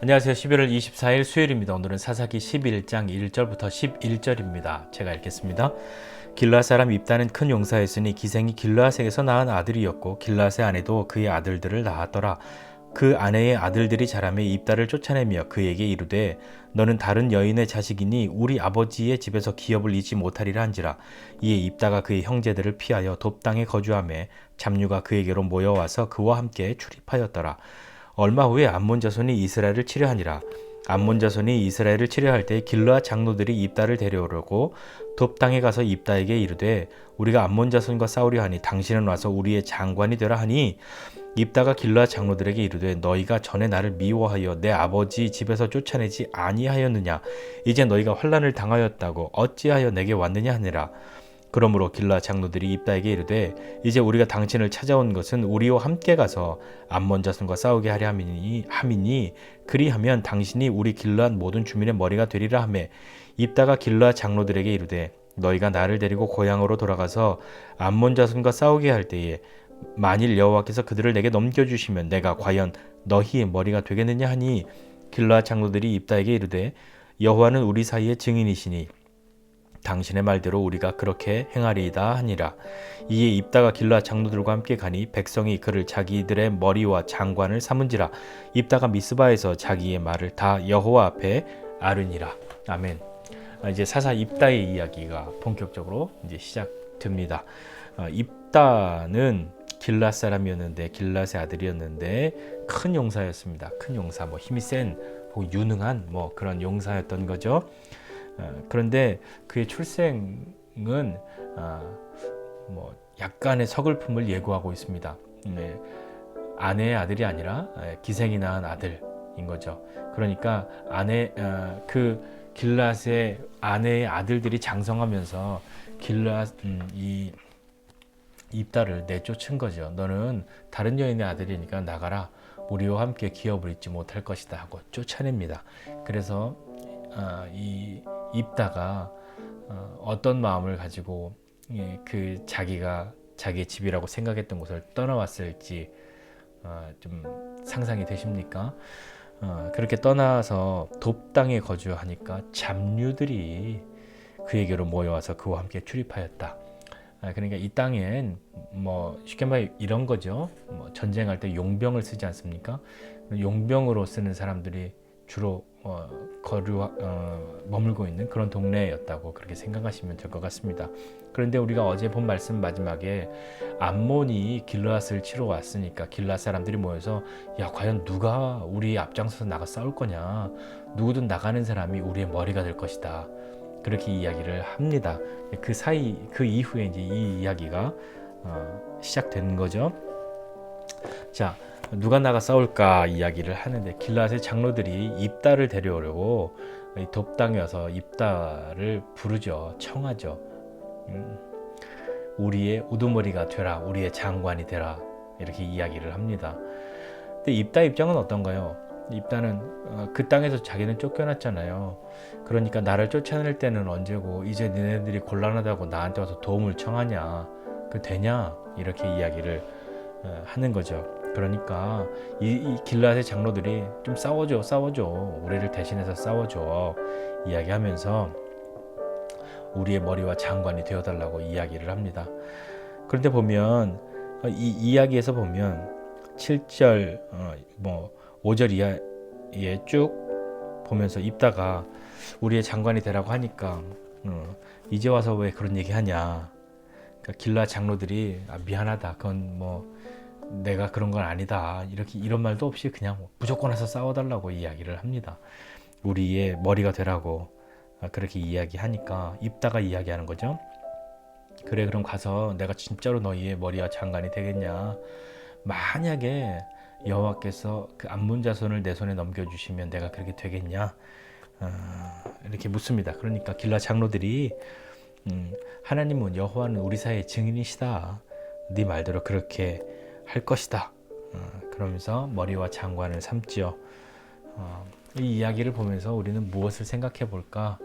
안녕하세요. 11월 24일 수요일입니다. 오늘은 사사기 11장 1절부터 11절입니다. 제가 읽겠습니다. 길르앗 사람 입다는 큰 용사였으니 기생이 길르앗에게서 낳은 아들이었고 길르앗의 아내도 그의 아들들을 낳았더라. 그 아내의 아들들이 자라매 입다를 쫓아내며 그에게 이르되 너는 다른 여인의 자식이니 우리 아버지의 집에서 기업을 잊지 못하리라 한지라. 이에 입다가 그의 형제들을 피하여 돕 땅에 거주하매 잡류가 그에게로 모여와서 그와 함께 출입하였더라. 얼마 후에 암몬 자손이 이스라엘을 치려하니라. 암몬 자손이 이스라엘을 치려할 때 길르앗 장로들이 입다를 데려오려고 돕 땅에 가서 입다에게 이르되 우리가 암몬 자손과 싸우려 하니 당신은 와서 우리의 장관이 되라 하니 입다가 길르앗 장로들에게 이르되 너희가 전에 나를 미워하여 내 아버지 집에서 쫓아내지 아니하였느냐. 이제 너희가 환난을 당하였다고 어찌하여 내게 왔느냐 하니라. 그러므로 길르앗 장로들이 입다에게 이르되 이제 우리가 당신을 찾아온 것은 우리와 함께 가서 암몬 자손과 싸우게 하려 함이니 그리하면 당신이 우리 길르앗 모든 주민의 머리가 되리라 하매 입다가 길르앗 장로들에게 이르되 너희가 나를 데리고 고향으로 돌아가서 암몬 자손과 싸우게 할 때에 만일 여호와께서 그들을 내게 넘겨주시면 내가 과연 너희의 머리가 되겠느냐 하니 길르앗 장로들이 입다에게 이르되 여호와는 우리 사이의 증인이시니 당신의 말대로 우리가 그렇게 행하리이다 하니라. 이에 입다가 길르앗 장로들과 함께 가니 백성이 그를 자기들의 머리와 장관을 삼은지라. 입다가 미스바에서 자기의 말을 다 여호와 앞에 아르니라. 아멘. 이제 사사 입다의 이야기가 본격적으로 이제 시작됩니다. 입다는 길르앗 사람이었는데 길르앗의 아들이었는데 큰 용사였습니다. 큰 용사, 뭐 힘이 센, 유능한 뭐 그런 용사였던 거죠. 그런데 그의 출생은 뭐 약간의 서글픔을 예고하고 있습니다. 아내의 아들이 아니라 기생이 낳은 아들인 거죠. 그러니까 그 길르앗의 아내의 아들들이 장성하면서 길르앗 이 입다를 내쫓은 거죠. 너는 다른 여인의 아들이니까 나가라. 우리와 함께 기업을 잊지 못할 것이다 하고 쫓아냅니다. 그래서 이 입다가 어떤 마음을 가지고 그 자기가 자기의 집이라고 생각했던 곳을 떠나왔을지 좀 상상이 되십니까? 그렇게 떠나서 돕 땅에 거주하니까 잡류들이 그에게로 모여와서 그와 함께 출입하였다. 그러니까 이 땅엔 뭐 쉽게 말해 이런 거죠. 뭐 전쟁할 때 용병을 쓰지 않습니까? 용병으로 쓰는 사람들이 주로 머물고 있는 그런 동네였다고 그렇게 생각하시면 될 것 같습니다. 그런데 우리가 어제 본 말씀 마지막에 암몬이 길르앗을 치러 왔으니까 길르앗 사람들이 모여서 야 과연 누가 우리 앞장서서 나가 싸울 거냐, 누구든 나가는 사람이 우리의 머리가 될 것이다, 그렇게 이야기를 합니다. 그 이후에 이제 이 이야기가 시작된 거죠. 자, 누가 나가 싸울까 이야기를 하는데 길르앗의 장로들이 입다를 데려오려고 돕 땅에 와서 입다를 부르죠. 청하죠. 우리의 우두머리가 되라, 우리의 장관이 되라, 이렇게 이야기를 합니다. 근데 입다 입장은 어떤가요? 입다는 그 땅에서 자기는 쫓겨났잖아요. 그러니까 나를 쫓아낼 때는 언제고 이제 니네들이 곤란하다고 나한테 와서 도움을 청하냐, 그 되냐, 이렇게 이야기를 하는 거죠. 그러니까 이 길르앗의 장로들이 좀 싸워줘, 우리를 대신해서 싸워줘 이야기하면서 우리의 머리와 장관이 되어달라고 이야기를 합니다. 그런데 보면 이 이야기에서 보면 7절 5절 이하에 쭉 보면서 입다가 우리의 장관이 되라고 하니까 이제 와서 왜 그런 얘기 하냐. 그러니까 길르앗 장로들이 미안하다, 그건 뭐 내가 그런 건 아니다, 이런 말도 없이 그냥 무조건 와서 싸워달라고 이야기를 합니다. 우리의 머리가 되라고 그렇게 이야기하니까 입다가 이야기하는 거죠. 그래, 그럼 가서 내가 진짜로 너희의 머리와 장관이 되겠냐. 만약에 여호와께서 그 암몬 자손을 내 손에 넘겨주시면 내가 그렇게 되겠냐, 이렇게 묻습니다. 그러니까 길르앗 장로들이 하나님은 여호와는 우리 사이의 증인이시다, 네 말대로 그렇게 할 것이다, 그러면서 머리와 장관을 삼지요. 이 이야기를 보면서 우리는 무엇을 생각해 볼까,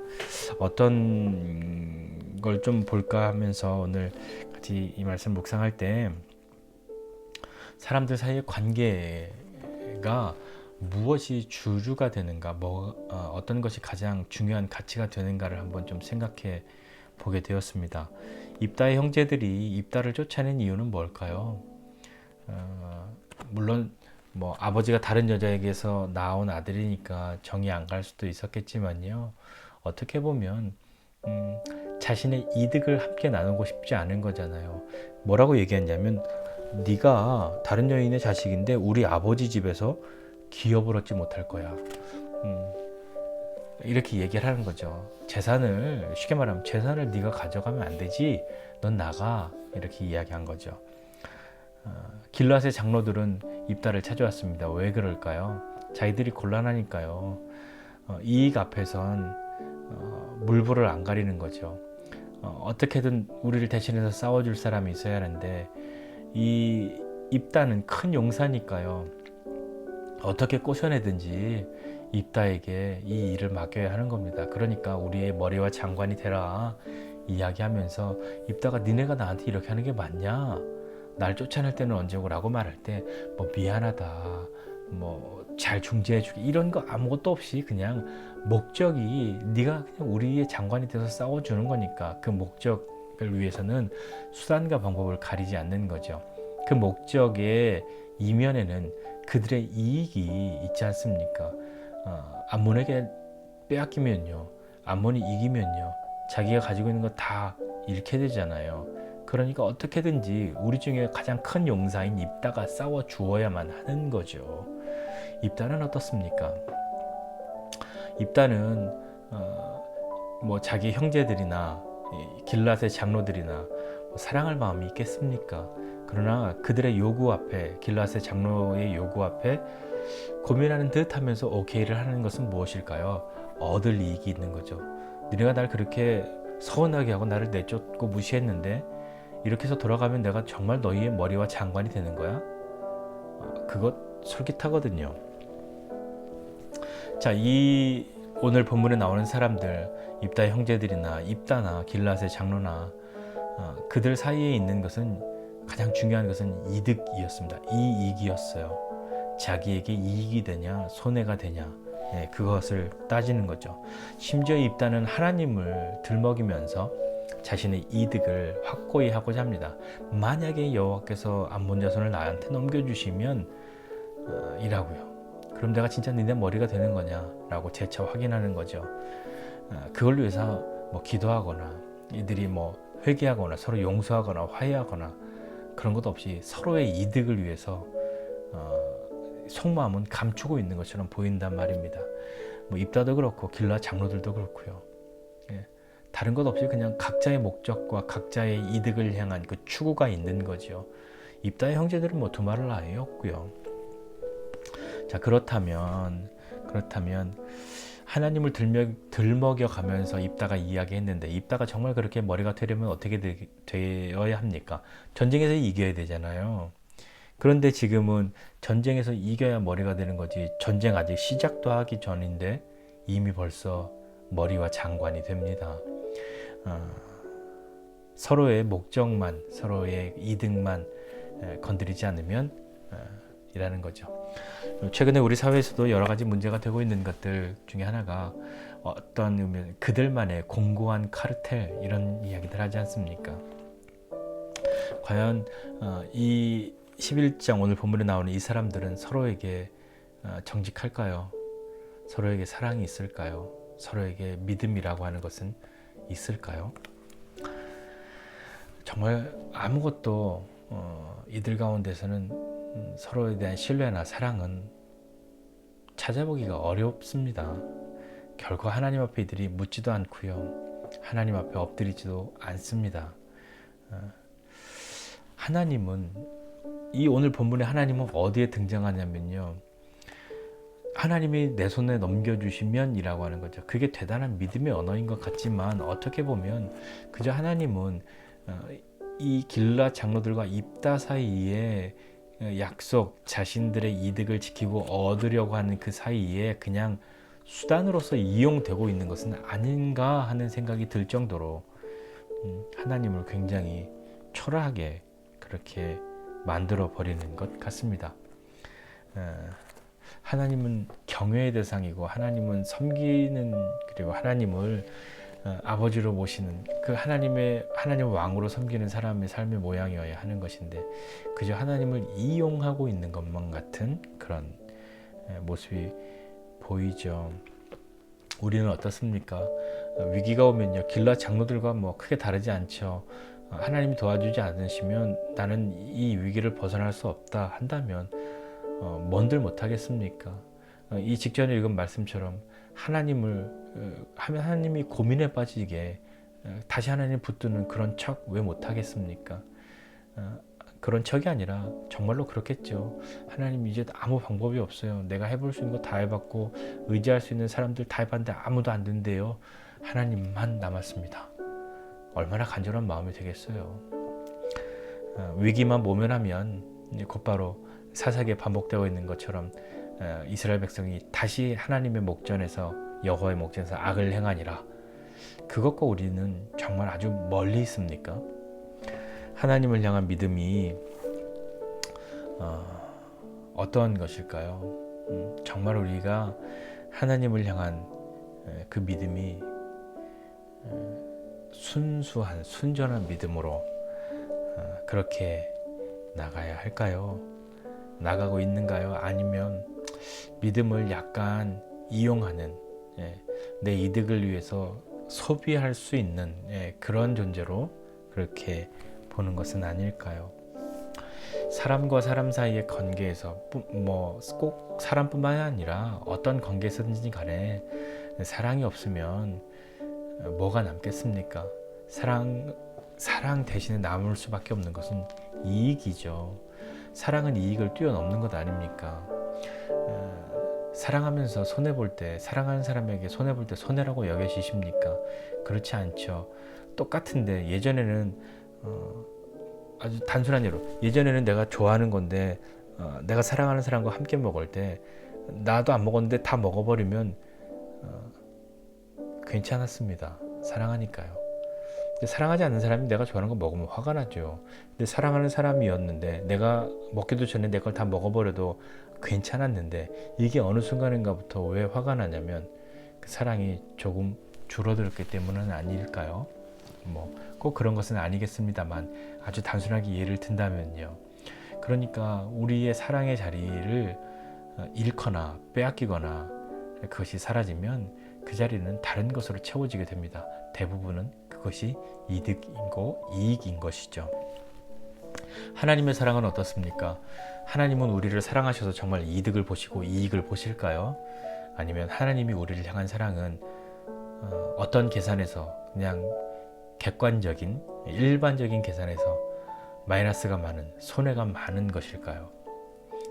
어떤 걸 좀 볼까 하면서 오늘 같이 이 말씀 묵상할 때 사람들 사이의 관계가 무엇이 주류가 되는가, 어떤 것이 가장 중요한 가치가 되는가를 한번 좀 생각해 보게 되었습니다. 입다의 형제들이 입다를 쫓아낸 이유는 뭘까요? 물론 뭐 아버지가 다른 여자에게서 낳은 아들이니까 정이 안 갈 수도 있었겠지만요. 어떻게 보면 자신의 이득을 함께 나누고 싶지 않은 거잖아요. 뭐라고 얘기했냐면, 네가 다른 여인의 자식인데 우리 아버지 집에서 기업을 얻지 못할 거야. 이렇게 얘기를 하는 거죠. 재산을, 쉽게 말하면 재산을 네가 가져가면 안 되지, 넌 나가, 이렇게 이야기한 거죠. 길앗의 장로들은 입다를 찾아왔습니다. 왜 그럴까요? 자기들이 곤란하니까요. 이익 앞에선 물불을 안 가리는 거죠. 어떻게든 우리를 대신해서 싸워줄 사람이 있어야 하는데, 이 입다는 큰 용사니까요. 어떻게 꼬셔내든지 입다에게 이 일을 맡겨야 하는 겁니다. 그러니까 우리의 머리와 장관이 되라 이야기하면서, 입다가 니네가 나한테 이렇게 하는 게 맞냐? 날 쫓아낼 때는 언제고? 라고 말할 때 뭐 미안하다, 뭐 잘 중재해주기, 이런 거 아무것도 없이 그냥 목적이 네가 그냥 우리의 장관이 돼서 싸워주는 거니까, 그 목적을 위해서는 수단과 방법을 가리지 않는 거죠. 그 목적의 이면에는 그들의 이익이 있지 않습니까? 암몬에게 빼앗기면요, 암몬이 이기면요, 자기가 가지고 있는 거 다 잃게 되잖아요. 그러니까 어떻게든지 우리 중에 가장 큰 용사인 입다가 싸워 주어야만 하는 거죠. 입다는 어떻습니까? 입다는 뭐 자기 형제들이나 길앗의 장로들이나 사랑할 마음이 있겠습니까? 그러나 그들의 요구 앞에, 길앗의 장로의 요구 앞에 고민하는 듯 하면서 오케이를 하는 것은 무엇일까요? 얻을 이익이 있는 거죠. 너네가 날 그렇게 서운하게 하고 나를 내쫓고 무시했는데 이렇게 해서 돌아가면 내가 정말 너희의 머리와 장관이 되는 거야? 그것 솔깃하거든요. 자, 이 오늘 본문에 나오는 사람들, 입다의 형제들이나 입다나 길앗의 장로나 그들 사이에 있는 것은, 가장 중요한 것은 이득이었습니다. 이익이었어요. 자기에게 이익이 되냐 손해가 되냐, 그것을 따지는 거죠. 심지어 입다는 하나님을 들먹이면서 자신의 이득을 확고히 하고자 합니다. 만약에 여호와께서 암몬 자손을 나한테 넘겨주시면 이라고요. 그럼 내가 진짜 니네 머리가 되는 거냐라고 재차 확인하는 거죠. 그걸 위해서 뭐 기도하거나 이들이 뭐 회개하거나 서로 용서하거나 화해하거나 그런 것도 없이 서로의 이득을 위해서 속마음은 감추고 있는 것처럼 보인단 말입니다. 뭐 입다도 그렇고 길앗 장로들도 그렇고요. 다른 것 없이 그냥 각자의 목적과 각자의 이득을 향한 그 추구가 있는 거죠. 입다의 형제들은 뭐 두말할 나위 없고요. 자, 그렇다면 하나님을 들먹여 가면서 입다가 이야기했는데, 입다가 정말 그렇게 머리가 되려면 어떻게 되어야 합니까? 전쟁에서 이겨야 되잖아요. 그런데 지금은 전쟁에서 이겨야 머리가 되는 거지, 전쟁 아직 시작도 하기 전인데 이미 벌써 머리와 장관이 됩니다. 서로의 목적만, 서로의 이득만 건드리지 않으면 이라는 거죠. 최근에 우리 사회에서도 여러 가지 문제가 되고 있는 것들 중에 하나가 어떤 의미는 그들만의 공고한 카르텔, 이런 이야기들 하지 않습니까? 과연 이 11장 오늘 본문에 나오는 이 사람들은 서로에게 정직할까요? 서로에게 사랑이 있을까요? 서로에게 믿음이라고 하는 것은 있을까요? 정말 아무것도 이들 가운데서는 서로에 대한 신뢰나 사랑은 찾아보기가 어렵습니다. 결코 하나님 앞에 이들이 묻지도 않고요, 하나님 앞에 엎드리지도 않습니다. 하나님은, 이 오늘 본문에 하나님은 어디에 등장하냐면요, 하나님이 내 손에 넘겨주시면 이라고 하는 거죠. 그게 대단한 믿음의 언어인 것 같지만 어떻게 보면 그저 하나님은 이 길앗 장로들과 입다 사이에 약속, 자신들의 이득을 지키고 얻으려고 하는 그 사이에 그냥 수단으로서 이용되고 있는 것은 아닌가 하는 생각이 들 정도로 하나님을 굉장히 초라하게 그렇게 만들어 버리는 것 같습니다. 하나님은 경외의 대상이고 하나님은 섬기는, 그리고 하나님을 아버지로 모시는 그 하나님 왕으로 섬기는 사람의 삶의 모양이어야 하는 것인데, 그저 하나님을 이용하고 있는 것만 같은 그런 모습이 보이죠. 우리는 어떻습니까? 위기가 오면요, 길라 장로들과 뭐 크게 다르지 않죠. 하나님이 도와주지 않으시면 나는 이 위기를 벗어날 수 없다 한다면 뭔들 못하겠습니까? 이 직전에 읽은 말씀처럼 하나님이 고민에 빠지게 다시 하나님 붙드는 그런 척 왜 못하겠습니까? 그런 척이 아니라 정말로 그렇겠죠. 하나님, 이제 아무 방법이 없어요. 내가 해볼 수 있는 거 다 해봤고 의지할 수 있는 사람들 다 해봤는데 아무도 안 된대요. 하나님만 남았습니다. 얼마나 간절한 마음이 되겠어요. 위기만 모면하면 곧바로 사사기에 반복되고 있는 것처럼 이스라엘 백성이 다시 하나님의 목전에서, 여호와의 목전에서 악을 행하니라. 그것과 우리는 정말 아주 멀리 있습니까? 하나님을 향한 믿음이 어떤 것일까요? 정말 우리가 하나님을 향한 그 믿음이 순수한, 순전한 믿음으로 그렇게 나가야 할까요? 나가고 있는가요? 아니면 믿음을 약간 이용하는, 내 이득을 위해서 소비할 수 있는 그런 존재로 그렇게 보는 것은 아닐까요? 사람과 사람 사이의 관계에서 뭐 꼭 사람뿐만 아니라 어떤 관계에서든지 간에 사랑이 없으면 뭐가 남겠습니까? 사랑 대신에 남을 수밖에 없는 것은 이익이죠. 사랑은 이익을 뛰어넘는 것 아닙니까? 사랑하면서 손해볼 때, 사랑하는 사람에게 손해볼 때 손해라고 여겨지십니까? 그렇지 않죠. 똑같은데, 예전에는 아주 단순한 예로, 예전에는 내가 좋아하는 건데 내가 사랑하는 사람과 함께 먹을 때 나도 안 먹었는데 다 먹어버리면 괜찮았습니다. 사랑하니까요. 근데 사랑하지 않는 사람이 내가 좋아하는 거 먹으면 화가 나죠. 근데 사랑하는 사람이었는데 내가 먹기도 전에 내 걸 다 먹어버려도 괜찮았는데, 이게 어느 순간인가부터 왜 화가 나냐면 그 사랑이 조금 줄어들었기 때문은 아닐까요? 뭐 꼭 그런 것은 아니겠습니다만, 아주 단순하게 예를 든다면요. 그러니까 우리의 사랑의 자리를 잃거나 빼앗기거나 그것이 사라지면 그 자리는 다른 것으로 채워지게 됩니다. 대부분은 그것이 이득이고 이익인 것이죠. 하나님의 사랑은 어떻습니까? 하나님은 우리를 사랑하셔서 정말 이득을 보시고 이익을 보실까요? 아니면 하나님이 우리를 향한 사랑은 어떤 계산에서, 그냥 객관적인 일반적인 계산에서 마이너스가 많은, 손해가 많은 것일까요?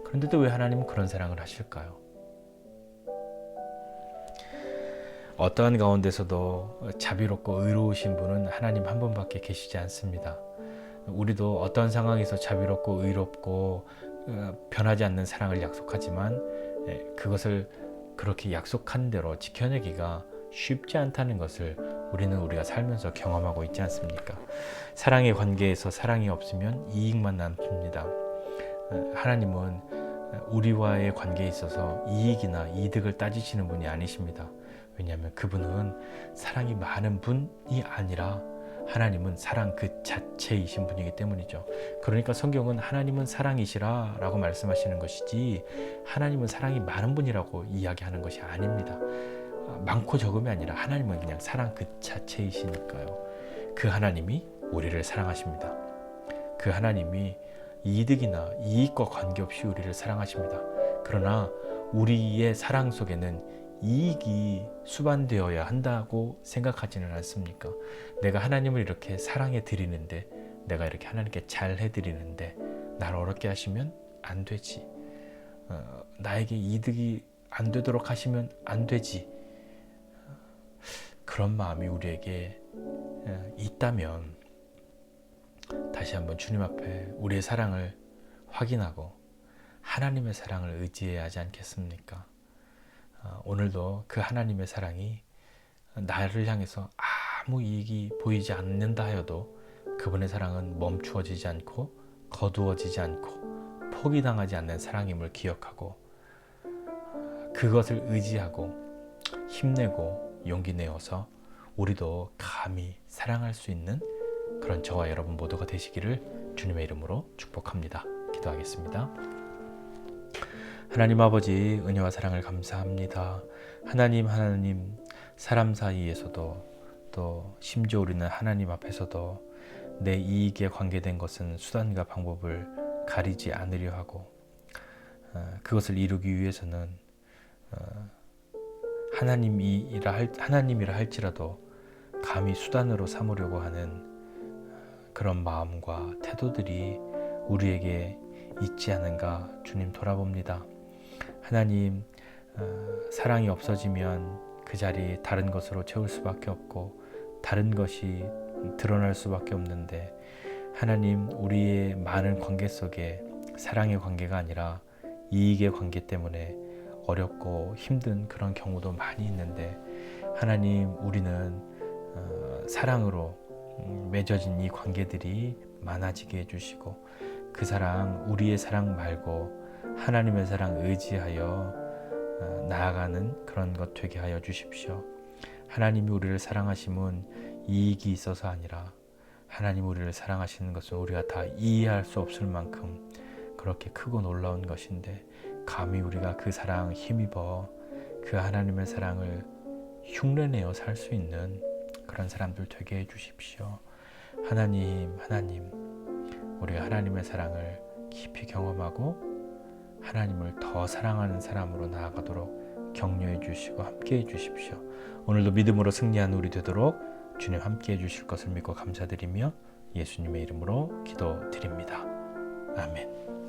그런데도 왜 하나님은 그런 사랑을 하실까요? 어떠한 가운데서도 자비롭고 의로우신 분은 하나님 한 분밖에 계시지 않습니다. 우리도 어떤 상황에서 자비롭고 의롭고 변하지 않는 사랑을 약속하지만 그것을 그렇게 약속한 대로 지켜내기가 쉽지 않다는 것을 우리가 살면서 경험하고 있지 않습니까? 사랑의 관계에서 사랑이 없으면 이익만 남습니다. 하나님은 우리와의 관계에 있어서 이익이나 이득을 따지시는 분이 아니십니다. 왜냐하면 그분은 사랑이 많은 분이 아니라 하나님은 사랑 그 자체이신 분이기 때문이죠. 그러니까 성경은 하나님은 사랑이시라 라고 말씀하시는 것이지, 하나님은 사랑이 많은 분이라고 이야기하는 것이 아닙니다. 많고 적음이 아니라 하나님은 그냥 사랑 그 자체이시니까요. 그 하나님이 우리를 사랑하십니다. 그 하나님이 이득이나 이익과 관계없이 우리를 사랑하십니다. 그러나 우리의 사랑 속에는 이익이 수반되어야 한다고 생각하지는 않습니까? 내가 하나님을 이렇게 사랑해 드리는데, 내가 이렇게 하나님께 잘 해드리는데 나를 어렵게 하시면 안 되지. 나에게 이득이 안 되도록 하시면 안 되지. 그런 마음이 우리에게 있다면 다시 한번 주님 앞에 우리의 사랑을 확인하고 하나님의 사랑을 의지해야 하지 않겠습니까? 오늘도 그 하나님의 사랑이 나를 향해서 아무 이익이 보이지 않는다 하여도 그분의 사랑은 멈추어지지 않고 거두어지지 않고 포기당하지 않는 사랑임을 기억하고 그것을 의지하고 힘내고 용기 내어서 우리도 감히 사랑할 수 있는 그런 저와 여러분 모두가 되시기를 주님의 이름으로 축복합니다. 기도하겠습니다. 하나님 아버지, 은혜와 사랑을 감사합니다. 하나님 사람 사이에서도 또 심지어 우리는 하나님 앞에서도 내 이익에 관계된 것은 수단과 방법을 가리지 않으려 하고 그것을 이루기 위해서는 하나님이라 할지라도 감히 수단으로 삼으려고 하는 그런 마음과 태도들이 우리에게 있지 않은가 주님 돌아봅니다. 하나님, 사랑이 없어지면 그 자리 다른 것으로 채울 수밖에 없고 다른 것이 드러날 수밖에 없는데, 하나님, 우리의 많은 관계 속에 사랑의 관계가 아니라 이익의 관계 때문에 어렵고 힘든 그런 경우도 많이 있는데, 하나님, 우리는 사랑으로 맺어진 이 관계들이 많아지게 해주시고 그 사랑, 우리의 사랑 말고 하나님의 사랑 의지하여 나아가는 그런 것 되게 하여 주십시오. 하나님이 우리를 사랑하심은 이익이 있어서 아니라 하나님 우리를 사랑하시는 것은 우리가 다 이해할 수 없을 만큼 그렇게 크고 놀라운 것인데, 감히 우리가 그 사랑 힘입어 그 하나님의 사랑을 흉내내어 살 수 있는 그런 사람들 되게 해주십시오. 하나님, 우리가 하나님의 사랑을 깊이 경험하고 하나님을 더 사랑하는 사람으로 나아가도록 격려해 주시고 함께 해 주십시오. 오늘도 믿음으로 승리하는 우리 되도록 주님 함께 해 주실 것을 믿고 감사드리며 예수님의 이름으로 기도드립니다. 아멘.